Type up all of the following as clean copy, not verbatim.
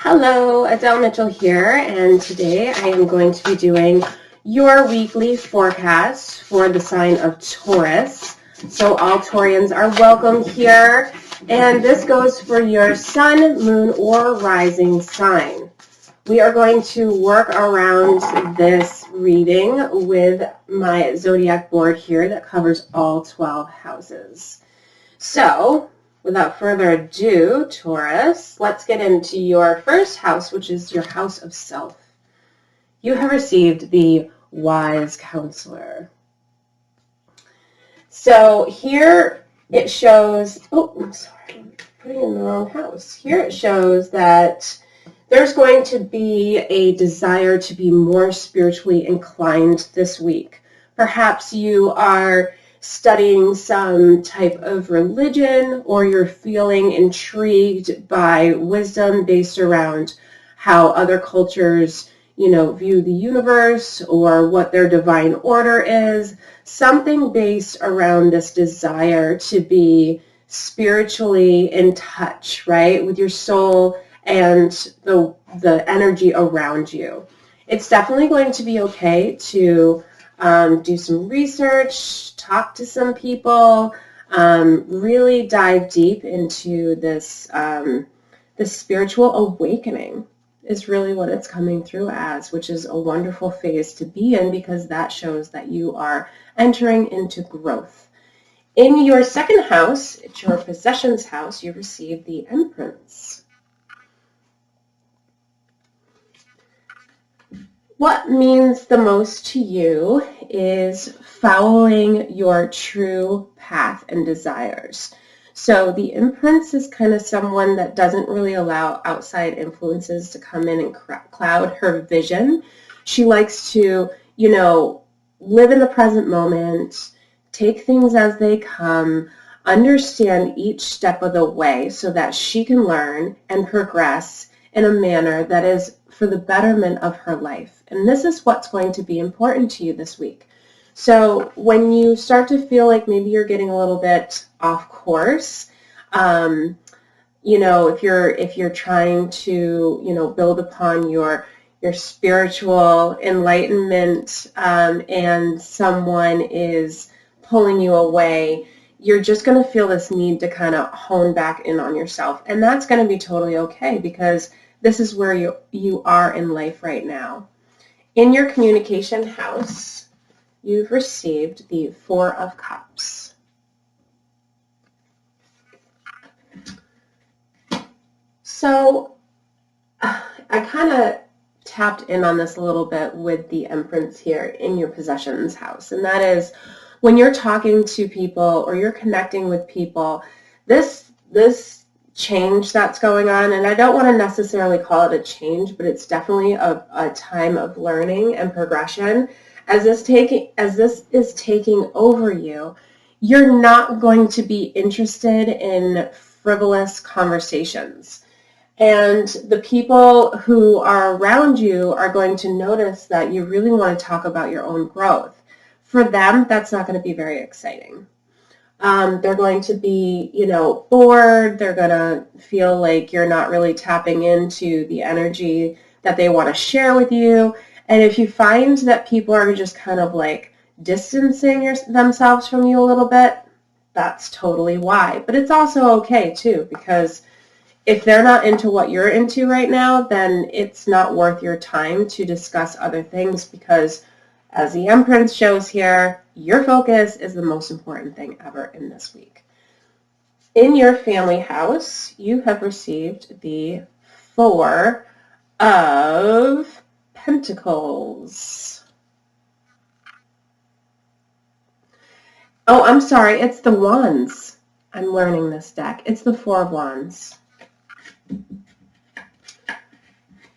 Hello, Adele Mitchell here, and today I am going to be doing your weekly forecast for the sign of Taurus. So all Taurians are welcome here, and this goes for your sun, moon, or rising sign. We are going to work around this reading with my zodiac board here that covers all 12 houses. So, without further ado, Taurus, let's get into your first house, which is your house of self. You have received the wise counselor. So here it shows, I'm sorry, I'm putting in the wrong house. Here it shows that there's going to be a desire to be more spiritually inclined this week. Perhaps you are studying some type of religion, or you're feeling intrigued by wisdom based around how other cultures, view the universe or what their divine order is. Something based around this desire to be spiritually in touch, right, with your soul and the energy around you. It's definitely going to be okay to do some research, talk to some people, really dive deep into this spiritual awakening is really what it's coming through as, which is a wonderful phase to be in because that shows that you are entering into growth. In your second house, it's your possessions house, you receive the Empress. What means the most to you is following your true path and desires. So the Empress is kind of someone that doesn't really allow outside influences to come in and cloud her vision. She likes to, live in the present moment, take things as they come, understand each step of the way so that she can learn and progress in a manner that is for the betterment of her life. And this is what's going to be important to you this week. So when you start to feel like maybe you're getting a little bit off course, if you're trying to, build upon your spiritual enlightenment and someone is pulling you away, you're just going to feel this need to kind of hone back in on yourself. And that's going to be totally okay because this is where you are in life right now. In your communication house, you've received the Four of Cups. So I kind of tapped in on this a little bit with the Empress here in your possessions house. And that is when you're talking to people or you're connecting with people, this change that's going on, and I don't want to necessarily call it a change, but it's definitely a time of learning and progression. As this is taking over you, you're not going to be interested in frivolous conversations. And the people who are around you are going to notice that you really want to talk about your own growth. For them, that's not going to be very exciting. They're going to be, bored. They're going to feel like you're not really tapping into the energy that they want to share with you. And if you find that people are just kind of like distancing themselves from you a little bit, that's totally why. But it's also okay too, because if they're not into what you're into right now, then it's not worth your time to discuss other things because as the Empress shows here, your focus is the most important thing ever in this week. In your family house, you have received the Four of Pentacles. Oh, I'm sorry, it's the Wands. I'm learning this deck. It's the Four of Wands.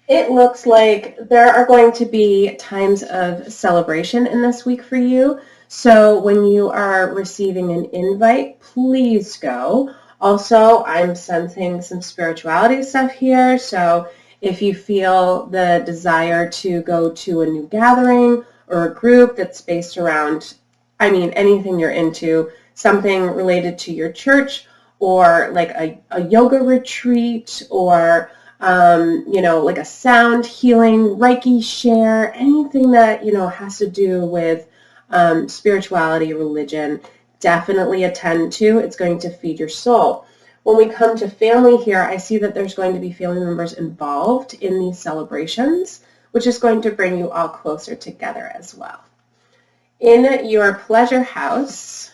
It looks like there are going to be times of celebration in this week for you. So when you are receiving an invite, please go. Also, I'm sensing some spirituality stuff here. So if you feel the desire to go to a new gathering or a group that's based around, anything you're into, something related to your church or like a yoga retreat or you know, like a sound healing, Reiki share, anything that, you know, has to do with spirituality, religion, definitely attend to. It's going to feed your soul. When we come to family here, I see that there's going to be family members involved in these celebrations, which is going to bring you all closer together as well. In your pleasure house,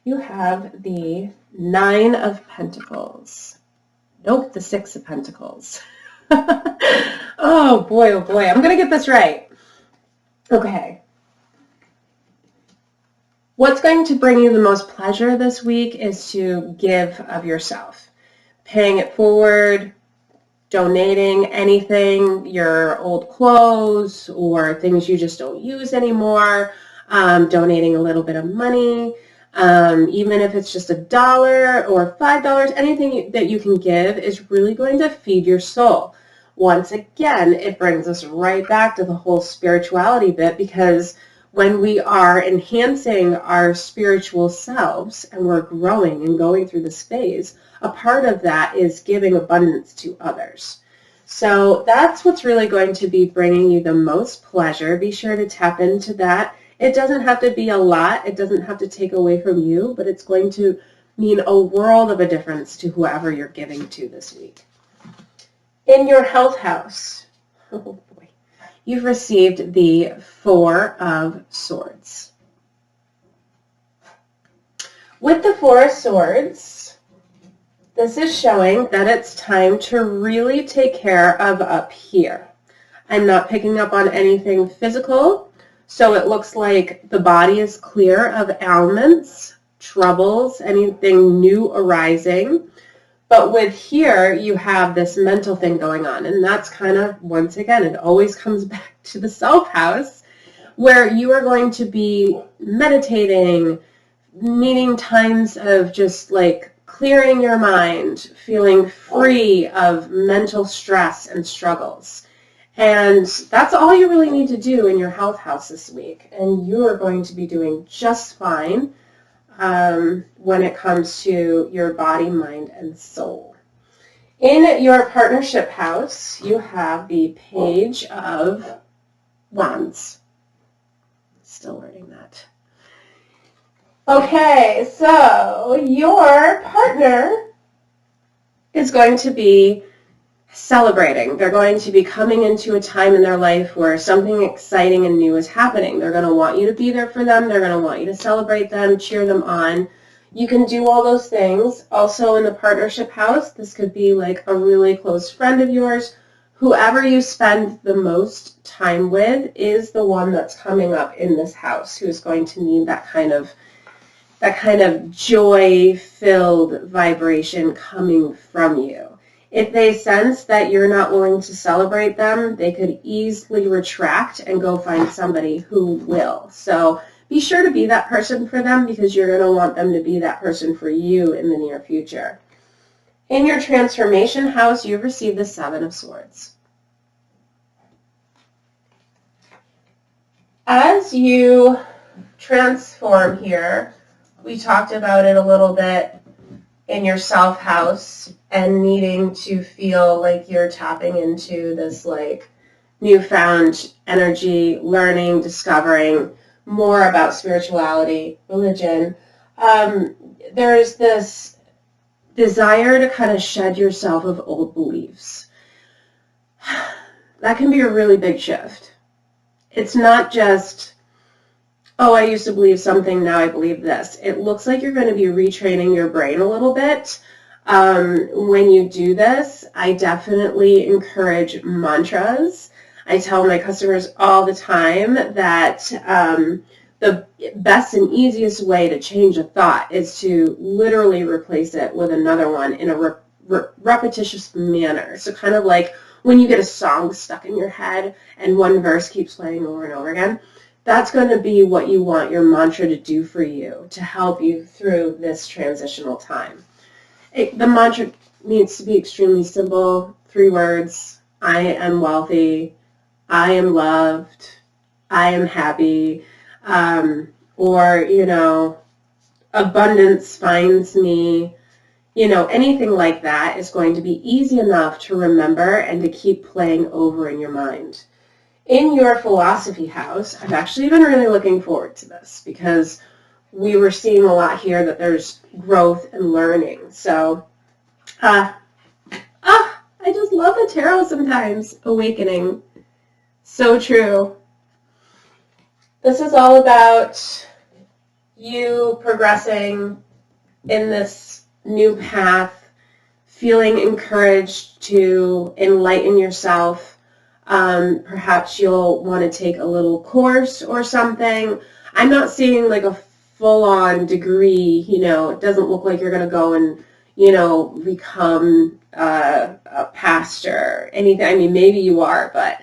you have the 9 of Pentacles. Nope, the 6 of Pentacles. Oh boy, I'm going to get this right. Okay. What's going to bring you the most pleasure this week is to give of yourself. Paying it forward, donating anything, your old clothes or things you just don't use anymore, donating a little bit of money, even if it's just $1 or $5, anything that you can give is really going to feed your soul. Once again, it brings us right back to the whole spirituality bit, because when we are enhancing our spiritual selves and we're growing and going through this phase, a part of that is giving abundance to others. So that's what's really going to be bringing you the most pleasure. Be sure to tap into that. It doesn't have to be a lot. It doesn't have to take away from you, but it's going to mean a world of a difference to whoever you're giving to this week. In your health house, oh boy, you've received the 4 of Swords. With the 4 of Swords, this is showing that it's time to really take care of up here. I'm not picking up on anything physical, so it looks like the body is clear of ailments, troubles, anything new arising. But with here, you have this mental thing going on, and that's kind of, once again, it always comes back to the self house, where you are going to be meditating, needing times of just like clearing your mind, feeling free of mental stress and struggles. And that's all you really need to do in your health house this week. And you are going to be doing just fine when it comes to your body, mind, and soul. In your partnership house, you have the Page of Wands. Still learning that. Okay, so your partner is going to be celebrating. They're going to be coming into a time in their life where something exciting and new is happening. They're going to want you to be there for them. They're going to want you to celebrate them, cheer them on. You can do all those things. Also in the partnership house, this could be like a really close friend of yours. Whoever you spend the most time with is the one that's coming up in this house who's going to need that kind of joy-filled vibration coming from you. If they sense that you're not willing to celebrate them, they could easily retract and go find somebody who will. So be sure to be that person for them, because you're going to want them to be that person for you in the near future. In your transformation house, you've received the 7 of Swords. As you transform here, we talked about it a little bit in your self house and needing to feel like you're tapping into this like newfound energy, learning, discovering more about spirituality, religion. There's this desire to kind of shed yourself of old beliefs. That can be a really big shift. It's not just, oh, I used to believe something, now I believe this. It looks like you're going to be retraining your brain a little bit. When you do this, I definitely encourage mantras. I tell my customers all the time that the best and easiest way to change a thought is to literally replace it with another one in a repetitious manner. So kind of like when you get a song stuck in your head and one verse keeps playing over and over again, that's going to be what you want your mantra to do for you, to help you through this transitional time. The mantra needs to be extremely simple. 3 words. I am wealthy. I am loved. I am happy. Or, abundance finds me. anything like that is going to be easy enough to remember and to keep playing over in your mind. In your philosophy house, I've actually been really looking forward to this because we were seeing a lot here that there's growth and learning. So, I just love the tarot sometimes. Awakening. So true. This is all about you progressing in this new path, feeling encouraged to enlighten yourself. Perhaps you'll want to take a little course or something. I'm not seeing like a full-on degree, it doesn't look like you're going to go and, become a pastor, anything. I mean, maybe you are, but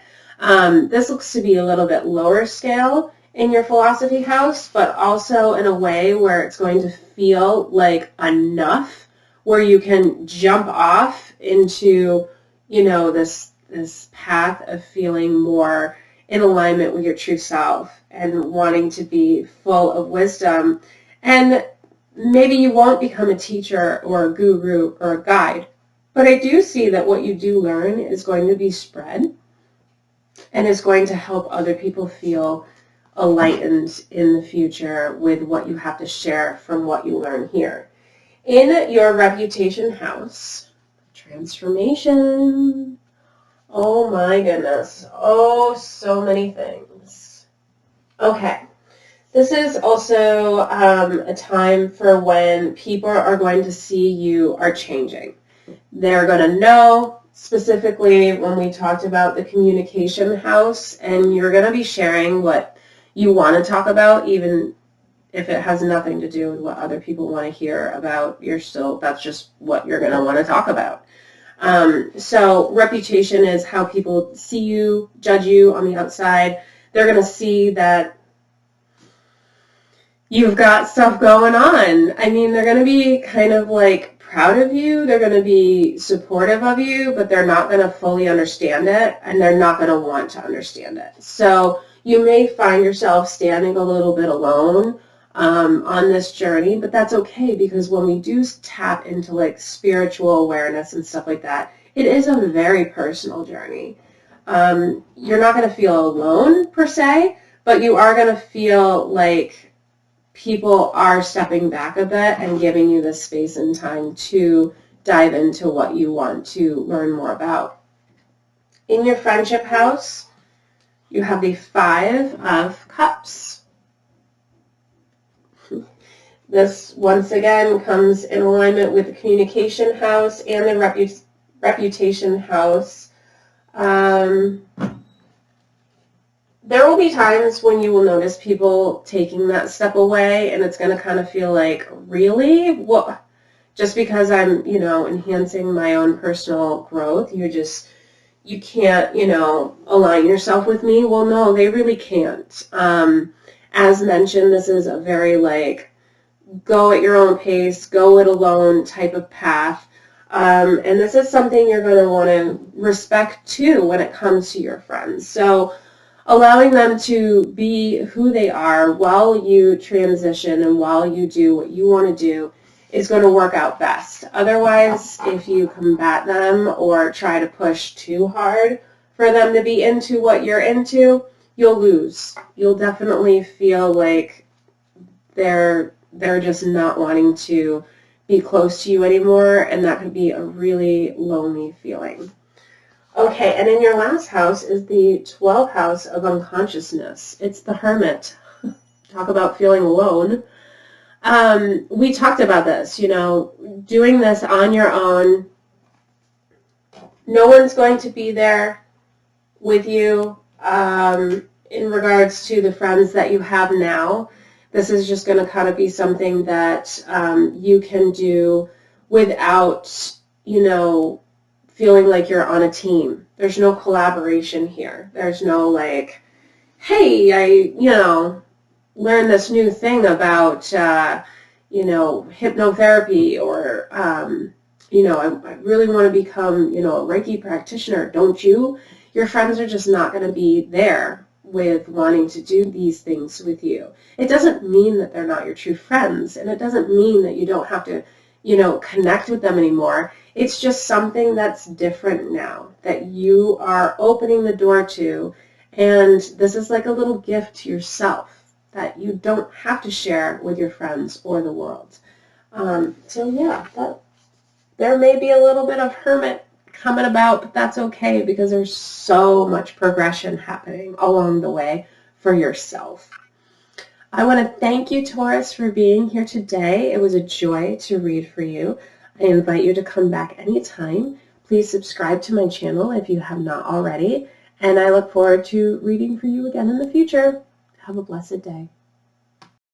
this looks to be a little bit lower scale in your philosophy house, but also in a way where it's going to feel like enough, where you can jump off into, this path of feeling more in alignment with your true self and wanting to be full of wisdom. And maybe you won't become a teacher or a guru or a guide, but I do see that what you do learn is going to be spread and is going to help other people feel enlightened in the future with what you have to share from what you learn here. In your reputation house, transformation. Oh my goodness. Oh, so many things. Okay. This is also a time for when people are going to see you are changing. They're going to know, specifically when we talked about the communication house, and you're going to be sharing what you want to talk about, even if it has nothing to do with what other people want to hear about. That's just what you're going to want to talk about. So reputation is how people see you, judge you on the outside. They're going to see that you've got stuff going on. I mean, they're going to be kind of like proud of you. They're going to be supportive of you, but they're not going to fully understand it, and they're not going to want to understand it. So you may find yourself standing a little bit alone on this journey, but that's okay, because when we do tap into like spiritual awareness and stuff like that, it is a very personal journey. You're not going to feel alone per se, but you are going to feel like people are stepping back a bit and giving you the space and time to dive into what you want to learn more about. In your friendship house, you have the 5 of Cups. This, once again, comes in alignment with the communication house and the reputation house. There will be times when you will notice people taking that step away, and it's going to kind of feel like, really? What? Just because I'm, enhancing my own personal growth, you can't, align yourself with me? Well, no, they really can't. As mentioned, this is a very, go at your own pace, go it alone type of path. And this is something you're going to want to respect, too, when it comes to your friends. So allowing them to be who they are while you transition and while you do what you want to do is going to work out best. Otherwise, if you combat them or try to push too hard for them to be into what you're into, you'll lose. You'll definitely feel like they're just not wanting to be close to you anymore, and that could be a really lonely feeling. Okay, and in your last house is the 12th house of unconsciousness. It's the Hermit. Talk about feeling alone. We talked about this, doing this on your own. No one's going to be there with you in regards to the friends that you have now. This is just going to kind of be something that you can do without, feeling like you're on a team. There's no collaboration here. There's no hey, I, learned this new thing about, hypnotherapy, or, I really want to become, a Reiki practitioner, don't you? Your friends are just not going to be there with wanting to do these things with you. It doesn't mean that they're not your true friends, and it doesn't mean that you don't have to, connect with them anymore. It's just something that's different now that you are opening the door to, and this is like a little gift to yourself that you don't have to share with your friends or the world. So yeah, there may be a little bit of hermit coming about, but that's okay because there's so much progression happening along the way for yourself. I want to thank you, Taurus, for being here today. It was a joy to read for you. I invite you to come back anytime. Please subscribe to my channel if you have not already, and I look forward to reading for you again in the future. Have a blessed day.